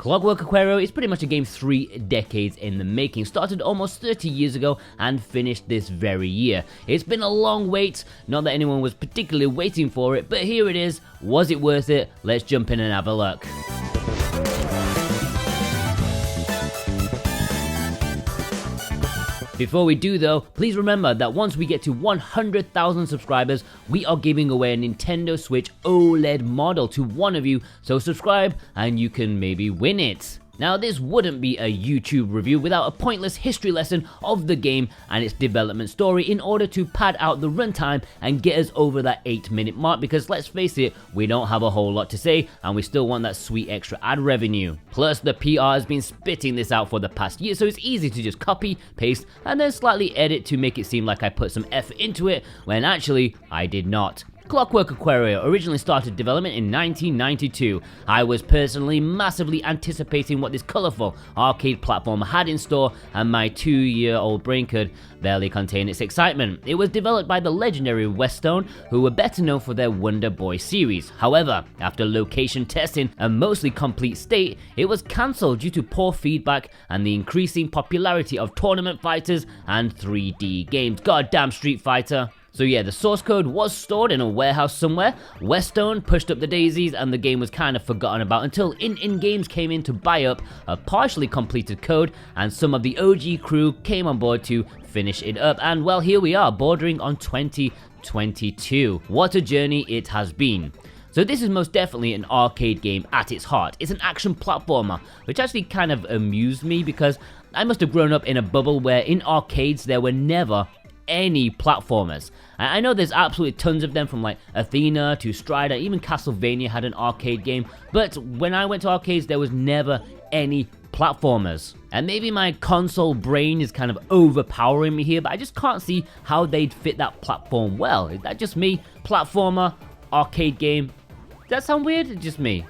Clockwork Aquario is pretty much a game 3 decades in the making, started almost 30 years ago and finished this very year. It's been a long wait, not that anyone was particularly waiting for it, but here it is. Was it worth it? Let's jump in and have a look. Before we do though, please remember that once we get to 100,000 subscribers, we are giving away a Nintendo Switch OLED model to one of you, so subscribe and you can maybe win it. Now this wouldn't be a YouTube review without a pointless history lesson of the game and its development story in order to pad out the runtime and get us over that 8-minute mark, because let's face it, we don't have a whole lot to say and we still want that sweet extra ad revenue. Plus the PR has been spitting this out for the past year, so it's easy to just copy, paste and then slightly edit to make it seem like I put some effort into it when actually I did not. Clockwork Aquario originally started development in 1992. I was personally massively anticipating what this colourful arcade platform had in store, and my 2-year-old brain could barely contain its excitement. It was developed by the legendary Westone, who were better known for their Wonder Boy series. However, after location testing a mostly complete state, it was cancelled due to poor feedback and the increasing popularity of tournament fighters and 3D games. Goddamn Street Fighter. So yeah, the source code was stored in a warehouse somewhere, Westone pushed up the daisies and the game was kind of forgotten about until In Games came in to buy up a partially completed code, and some of the OG crew came on board to finish it up, and well, here we are, bordering on 2022. What a journey it has been. So this is most definitely an arcade game at its heart. It's an action platformer, which actually kind of amused me because I must have grown up in a bubble where in arcades there were never any platformers. I know there's absolutely tons of them, from like Athena to Strider, even Castlevania had an arcade game, but when I went to arcades there was never any platformers. And maybe my console brain is kind of overpowering me here, but I just can't see how they'd fit that platform well. Is that just me? Platformer, arcade game? Does that sound weird? It's just me.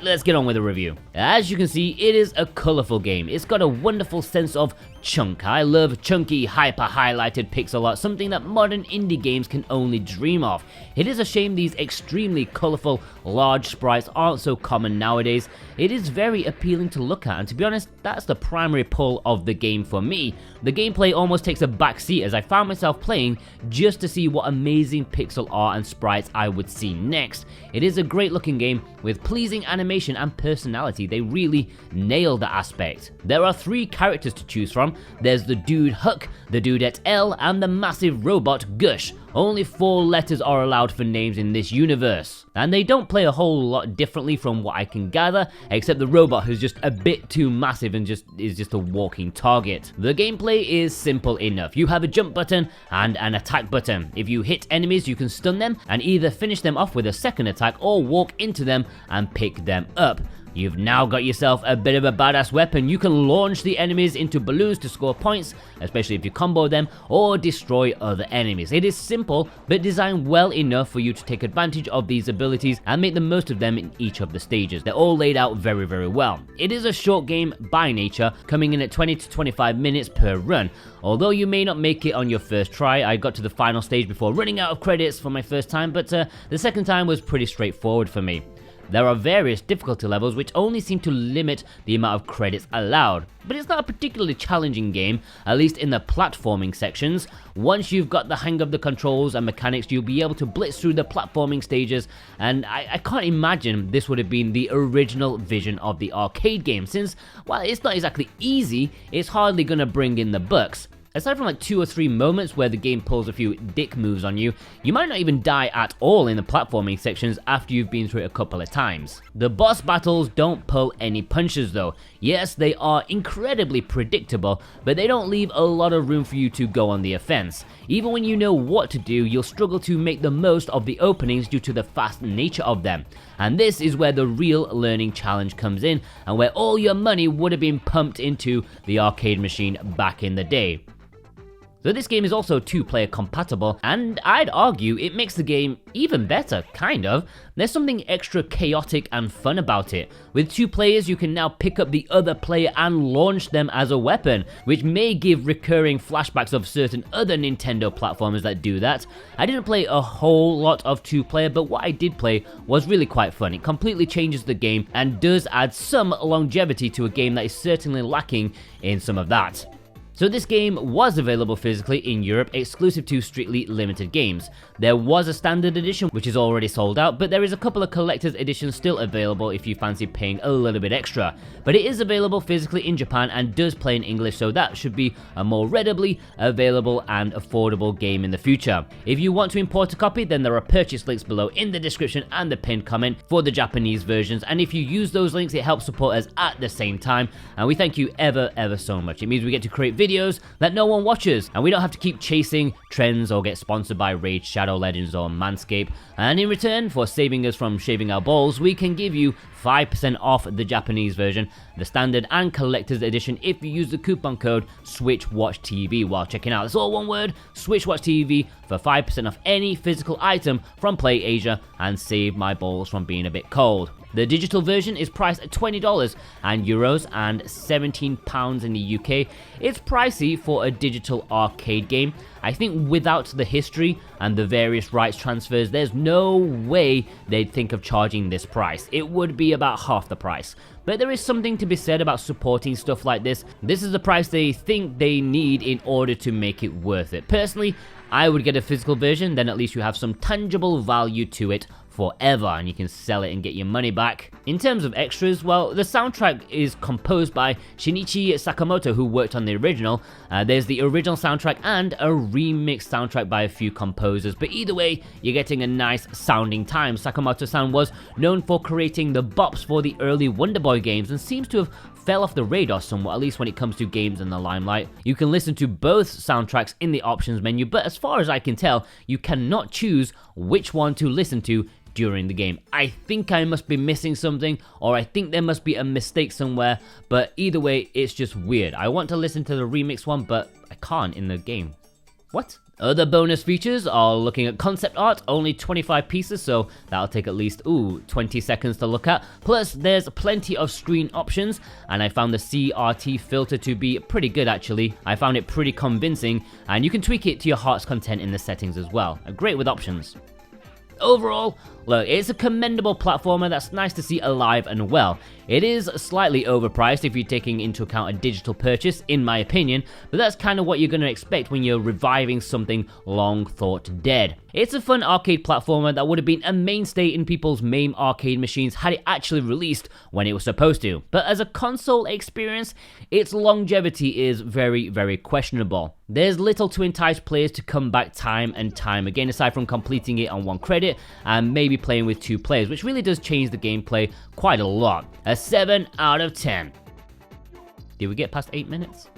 Let's get on with the review. As you can see, it is a colourful game. It's got a wonderful sense of chunk. I love chunky, hyper-highlighted pixel art, something that modern indie games can only dream of. It is a shame these extremely colourful, large sprites aren't so common nowadays. It is very appealing to look at, and to be honest, that's the primary pull of the game for me. The gameplay almost takes a backseat as I found myself playing just to see what amazing pixel art and sprites I would see next. It is a great looking game with pleasing animation and personality. They really nail the aspect. There are 3 characters to choose from. There's the dude Huck, the dudette L, and the massive robot Gush. Only 4 letters are allowed for names in this universe, and they don't play a whole lot differently from what I can gather, except the robot, who's just a bit too massive and is just a walking target. The gameplay is simple enough. You have a jump button and an attack button. If you hit enemies, you can stun them and either finish them off with a second attack or walk into them and pick them up. You've now got yourself a bit of a badass weapon. You can launch the enemies into balloons to score points, especially if you combo them, or destroy other enemies. It is simple, but designed well enough for you to take advantage of these abilities and make the most of them in each of the stages. They're all laid out very, very well. It is a short game by nature, coming in at 20 to 25 minutes per run. Although you may not make it on your first try, I got to the final stage before running out of credits for my first time, but the second time was pretty straightforward for me. There are various difficulty levels which only seem to limit the amount of credits allowed, but it's not a particularly challenging game, at least in the platforming sections. Once you've got the hang of the controls and mechanics, you'll be able to blitz through the platforming stages, and I can't imagine this would have been the original vision of the arcade game, since while it's not exactly easy, it's hardly gonna bring in the bucks. Aside from like 2 or 3 moments where the game pulls a few dick moves on you, you might not even die at all in the platforming sections after you've been through it a couple of times. The boss battles don't pull any punches though. Yes, they are incredibly predictable, but they don't leave a lot of room for you to go on the offense. Even when you know what to do, you'll struggle to make the most of the openings due to the fast nature of them. And this is where the real learning challenge comes in, and where all your money would have been pumped into the arcade machine back in the day. So this game is also 2-player compatible, and I'd argue it makes the game even better, kind of. There's something extra chaotic and fun about it. With 2 players, you can now pick up the other player and launch them as a weapon, which may give recurring flashbacks of certain other Nintendo platformers that do that. I didn't play a whole lot of 2-player, but what I did play was really quite fun. It completely changes the game and does add some longevity to a game that is certainly lacking in some of that. So this game was available physically in Europe, exclusive to strictly limited games. There was a standard edition which is already sold out, but there is a couple of collector's editions still available if you fancy paying a little bit extra. But it is available physically in Japan and does play in English, so that should be a more readily available and affordable game in the future. If you want to import a copy, then there are purchase links below in the description and the pinned comment for the Japanese versions, and if you use those links, it helps support us at the same time, and we thank you ever so much. It means we get to create videos that no one watches, and we don't have to keep chasing trends or get sponsored by Raid Shadow Legends or Manscaped, and in return for saving us from shaving our balls, we can give you 5% off the Japanese version, the standard and collector's edition, if you use the coupon code SwitchWatchTV while checking out. It's all one word, SwitchWatchTV, for 5% off any physical item from PlayAsia and save my balls from being a bit cold. The digital version is priced at $20 and euros and £17 in the UK. It's pricey for a digital arcade game. I think without the history and the various rights transfers, there's no way they'd think of charging this price. It would be about half the price. But there is something to be said about supporting stuff like this. This is the price they think they need in order to make it worth it. Personally, I would get a physical version, then at least you have some tangible value to it forever and you can sell it and get your money back. In terms of extras, well, the soundtrack is composed by Shinichi Sakamoto, who worked on the original. There's the original soundtrack and a remix soundtrack by a few composers, but either way, you're getting a nice sounding time. Sakamoto-san was known for creating the bops for the early Wonder Boy games and seems to have fell off the radar somewhat, at least when it comes to games in the limelight. You can listen to both soundtracks in the options menu, but as far as I can tell, you cannot choose which one to listen to during the game. I think I must be missing something, or I think there must be a mistake somewhere, but either way, it's just weird. I want to listen to the remix one, but I can't in the game. What? Other bonus features are looking at concept art, only 25 pieces, so that'll take at least, 20 seconds to look at. Plus, there's plenty of screen options, and I found the CRT filter to be pretty good actually. I found it pretty convincing, and you can tweak it to your heart's content in the settings as well. Great with options. Overall, look, it's a commendable platformer that's nice to see alive and well. It is slightly overpriced if you're taking into account a digital purchase, in my opinion, but that's kind of what you're going to expect when you're reviving something long thought dead. It's a fun arcade platformer that would have been a mainstay in people's MAME arcade machines had it actually released when it was supposed to. But as a console experience, its longevity is very questionable. There's little to entice players to come back time and time again, aside from completing it on one credit and maybe playing with 2 players, which really does change the gameplay quite a lot. A 7 out of 10. Did we get past 8 minutes?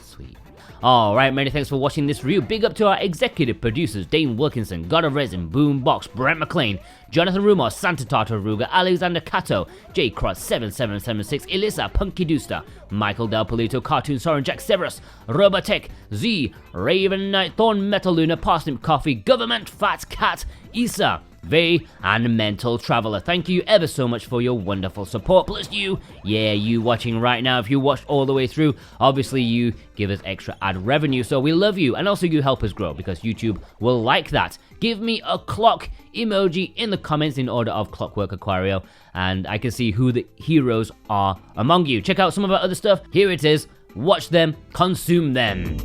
Sweet. Alright, many thanks for watching this review. Big up to our executive producers, Dane Wilkinson, God of Resin, Boombox, Brent McLean, Jonathan Rumor, Santa Tartaruga, Alexander Cato, J Cross 7776, Elisa, Punky Dooster, Michael Del Polito, Cartoon Soren, Jack Severus, Robotech, Z, Raven Knight, Thorn Metal Luna, Parsnip Coffee, Government, Fat Cat, Issa, Vey, and Mental Traveler. Thank you ever so much for your wonderful support. Plus you watching right now, if you watched all the way through, obviously you give us extra ad revenue, so we love you, and also you help us grow because YouTube will like that. Give me a clock emoji in the comments in order of Clockwork Aquario, and I can see who the heroes are among you. Check out some of our other stuff. Here it is. Watch them, consume them.